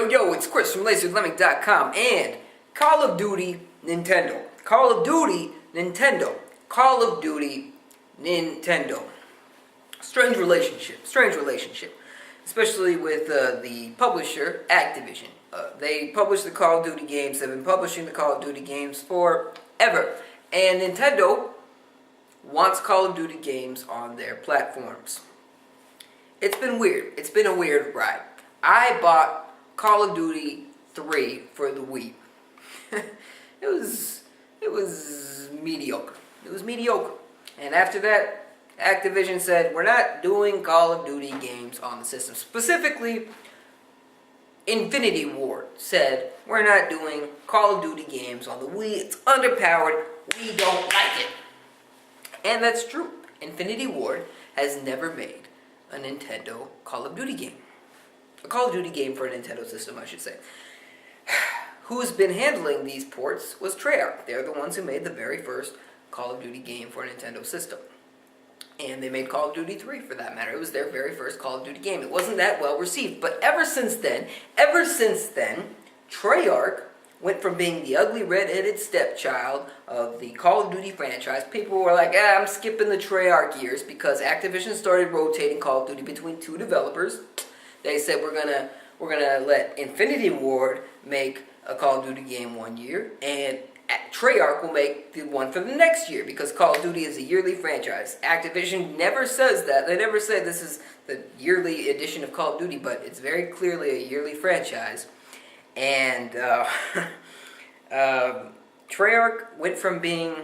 Yo, it's Chris from LaserLemming.com and Call of Duty Nintendo. Call of Duty Nintendo. Call of Duty Nintendo. Strange relationship. Especially with the publisher, Activision. They publish the Call of Duty games. They've been publishing the Call of Duty games forever. And Nintendo wants Call of Duty games on their platforms. It's been weird. It's been a weird ride. I bought Call of Duty 3 for the Wii. It was mediocre. It was mediocre. And after that, Activision said, we're not doing Call of Duty games on the system. Specifically, Infinity Ward said, we're not doing Call of Duty games on the Wii. It's underpowered. We don't like it. And that's true. Infinity Ward has never made a Nintendo Call of Duty game. A Call of Duty game for a Nintendo system, I should say. Who's been handling these ports was Treyarch. They're the ones who made the very first Call of Duty game for a Nintendo system. And they made Call of Duty 3 for that matter. It was their very first Call of Duty game. It wasn't that well received. But ever since then, Treyarch went from being the ugly red-headed stepchild of the Call of Duty franchise. People were like, I'm skipping the Treyarch years because Activision started rotating Call of Duty between two developers. They said we're gonna let Infinity Ward make a Call of Duty game 1 year, and Treyarch will make the one for the next year because Call of Duty is a yearly franchise. Activision never says that. They never say this is the yearly edition of Call of Duty, but it's very clearly a yearly franchise. And Treyarch went from being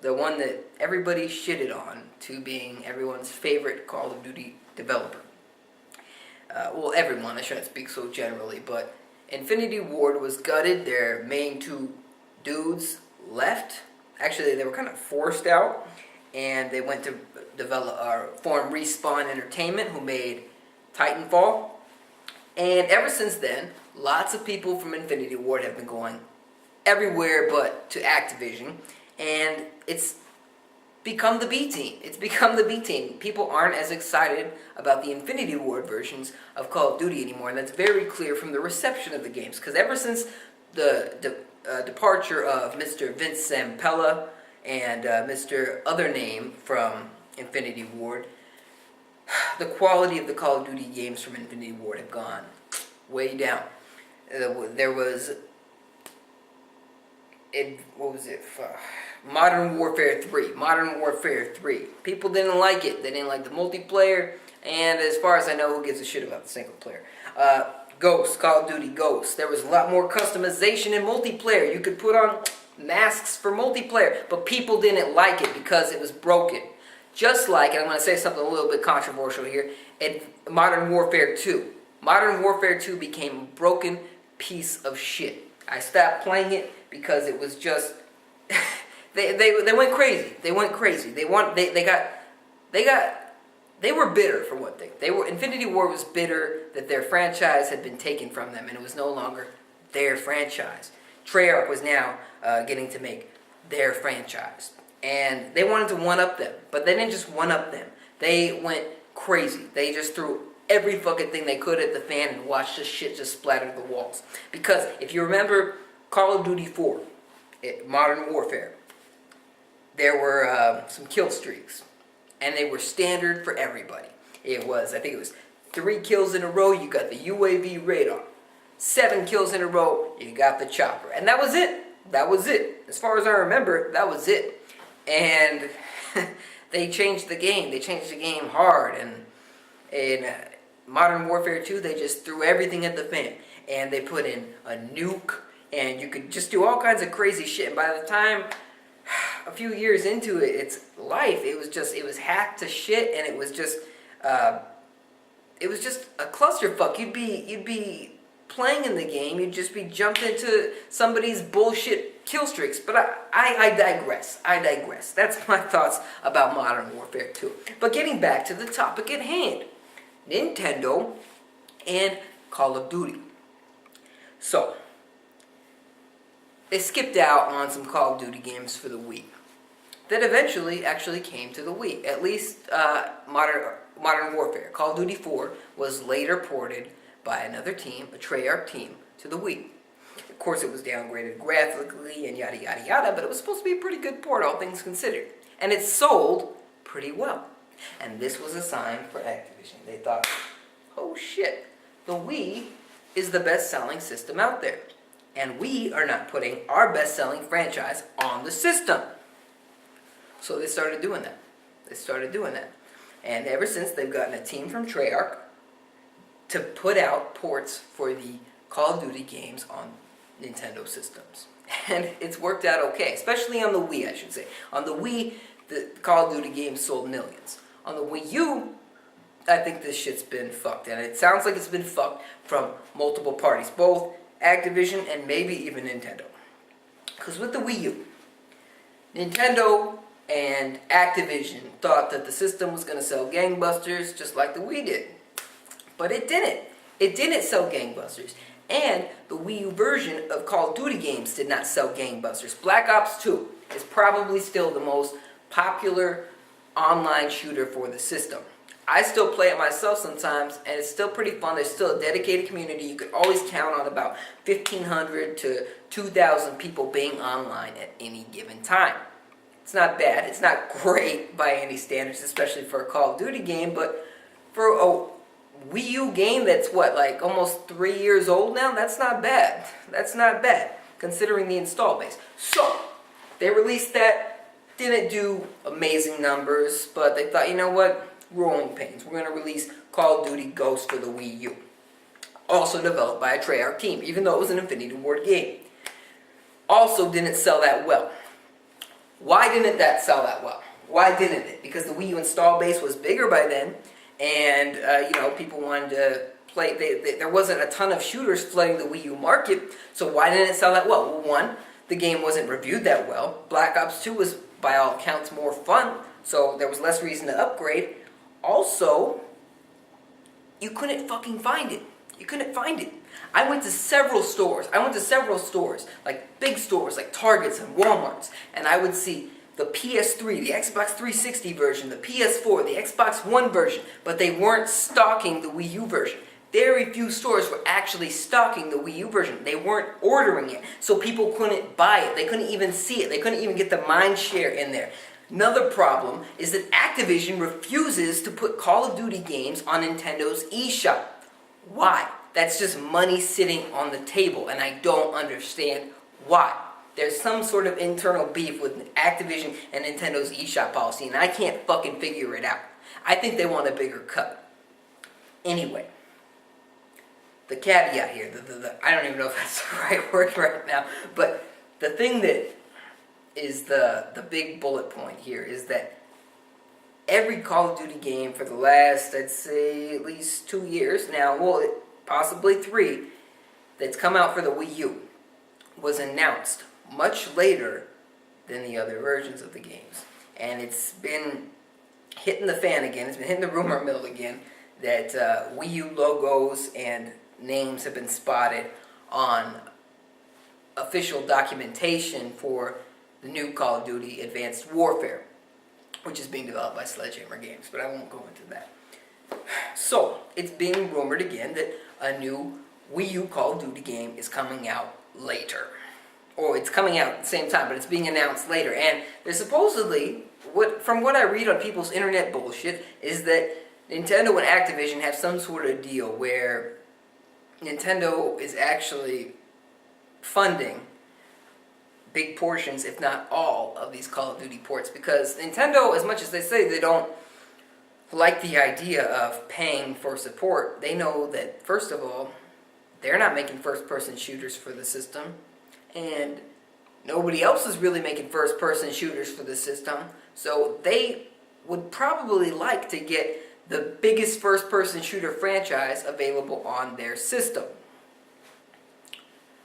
the one that everybody shitted on to being everyone's favorite Call of Duty developer. Well, everyone, I shouldn't speak so generally, but Infinity Ward was gutted. Their main two dudes left. Actually, they were kind of forced out, and they went to form Respawn Entertainment, who made Titanfall. And ever since then, lots of people from Infinity Ward have been going everywhere but to Activision, and it's become the B team. It's become the B team. People aren't as excited about the Infinity Ward versions of Call of Duty anymore, and that's very clear from the reception of the games. Because ever since the departure of Mr. Vince Zampella and Mr. Other Name from Infinity Ward, the quality of the Call of Duty games from Infinity Ward have gone way down. There was... Modern Warfare 3. Modern Warfare 3. People didn't like it. They didn't like the multiplayer. And as far as I know, who gives a shit about the single player? Ghost. Call of Duty Ghost. There was a lot more customization in multiplayer. You could put on masks for multiplayer. But people didn't like it because it was broken. Just like, and I'm going to say something a little bit controversial here, in Modern Warfare 2. Modern Warfare 2 became a broken piece of shit. I stopped playing it because it was just... They went crazy. They went crazy. They were bitter for one thing. Infinity Ward was bitter that their franchise had been taken from them and it was no longer their franchise. Treyarch was now getting to make their franchise. And they wanted to one-up them. But they didn't just one-up them. They went crazy. They just threw every fucking thing they could at the fan and watched the shit just splatter the walls. Because if you remember Call of Duty 4, Modern Warfare, there were some kill streaks. And they were standard for everybody. I think it was 3 kills in a row, you got the UAV radar. 7 kills in a row, you got the chopper. And that was it. That was it. As far as I remember, that was it. And they changed the game. They changed the game hard. And in Modern Warfare 2, they just threw everything at the fan. And they put in a nuke. And you could just do all kinds of crazy shit. And by the time, a few years into its life, it was hacked to shit. And it was just a clusterfuck. You'd be playing in the game, you'd just be jumped into somebody's bullshit kill streaks. But I digress. That's my thoughts about Modern Warfare 2. But getting back to the topic at hand. Nintendo and Call of Duty. So, they skipped out on some Call of Duty games for the Wii. That eventually actually came to the Wii. At least Modern Warfare. Call of Duty 4 was later ported by another team, a Treyarch team, to the Wii. Of course, it was downgraded graphically and yada yada yada, but it was supposed to be a pretty good port, all things considered. And it sold pretty well. And this was a sign for Activision. They thought, oh shit, the Wii is the best-selling system out there. And we are not putting our best-selling franchise on the system. So they started doing that. And ever since, they've gotten a team from Treyarch to put out ports for the Call of Duty games on Nintendo systems. And it's worked out okay, especially on the Wii, I should say. On the Wii, the Call of Duty games sold millions. On the Wii U, I think this shit's been fucked. And it sounds like it's been fucked from multiple parties, both Activision and maybe even Nintendo. Because with the Wii U, Nintendo and Activision thought that the system was going to sell gangbusters just like the Wii did. But it didn't. It didn't sell gangbusters. And the Wii U version of Call of Duty games did not sell gangbusters. Black Ops 2 is probably still the most popular online shooter for the system. I still play it myself sometimes, and it's still pretty fun. There's still a dedicated community. You can always count on about 1,500 to 2,000 people being online at any given time. It's not bad. It's not great by any standards, especially for a Call of Duty game, but for a Wii U game that's like almost 3 years old now, that's not bad. That's not bad, considering the install base. So, they released that, didn't do amazing numbers, but they thought, you know what? Growing pains. We're going to release Call of Duty Ghosts for the Wii U. Also developed by a Treyarch team, even though it was an Infinity Ward game. Also didn't sell that well. Why didn't that sell that well? Why didn't it? Because the Wii U install base was bigger by then, and people wanted to play. There wasn't a ton of shooters flooding the Wii U market, so why didn't it sell that well? Well, one, the game wasn't reviewed that well. Black Ops 2 was, by all accounts, more fun, so there was less reason to upgrade. Also, you couldn't fucking find it. You couldn't find it. I went to several stores, like big stores, like Targets and Walmarts, and I would see the PS3, the Xbox 360 version, the PS4, the Xbox One version, but they weren't stocking the Wii U version. Very few stores were actually stocking the Wii U version. They weren't ordering it, so people couldn't buy it. They couldn't even see it. They couldn't even get the mind share in there. Another problem is that Activision refuses to put Call of Duty games on Nintendo's eShop. Why? That's just money sitting on the table, and I don't understand why. There's some sort of internal beef with Activision and Nintendo's eShop policy, and I can't fucking figure it out. I think they want a bigger cut. Anyway, the caveat here, I don't even know if that's the right word right now, but the thing that is the big bullet point here is that every Call of Duty game for the last, I'd say, at least 2 years now, well, possibly 3, that's come out for the Wii U was announced much later than the other versions of the games. And it's been hitting the fan again, it's been hitting the rumor mill again, that Wii U logos and names have been spotted on official documentation for the new Call of Duty Advanced Warfare, which is being developed by Sledgehammer Games, but I won't go into that. So, it's being rumored again that a new Wii U Call of Duty game is coming out later. Or it's coming out at the same time, but it's being announced later. And there's supposedly, from what I read on people's internet bullshit, is that Nintendo and Activision have some sort of deal where Nintendo is actually funding big portions, if not all, of these Call of Duty ports. Because Nintendo, as much as they say they don't like the idea of paying for support, they know that, first of all, they're not making first-person shooters for the system, and nobody else is really making first-person shooters for the system, so they would probably like to get the biggest first-person shooter franchise available on their system.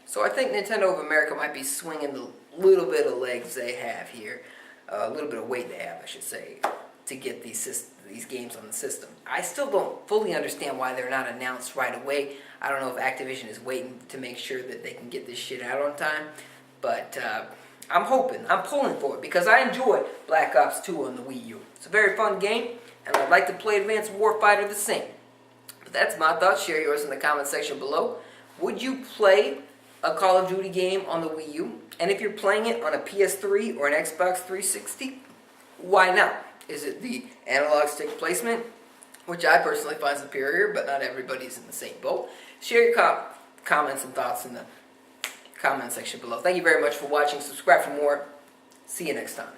So I think Nintendo of America might be swinging the little bit of legs they have here, a little bit of weight they have, I should say, to get these games on the system. I still don't fully understand why they're not announced right away. I don't know if Activision is waiting to make sure that they can get this shit out on time, but I'm hoping, I'm pulling for it, because I enjoyed Black Ops 2 on the Wii U. It's a very fun game, and I'd like to play Advanced Warfighter the same. But that's my thoughts. Share yours in the comment section below. Would you play a Call of Duty game on the Wii U? And if you're playing it on a PS3 or an Xbox 360, why not? Is it the analog stick placement, which I personally find superior, but not everybody's in the same boat? Share your comments and thoughts in the comment section below. Thank you very much for watching. Subscribe for more. See you next time.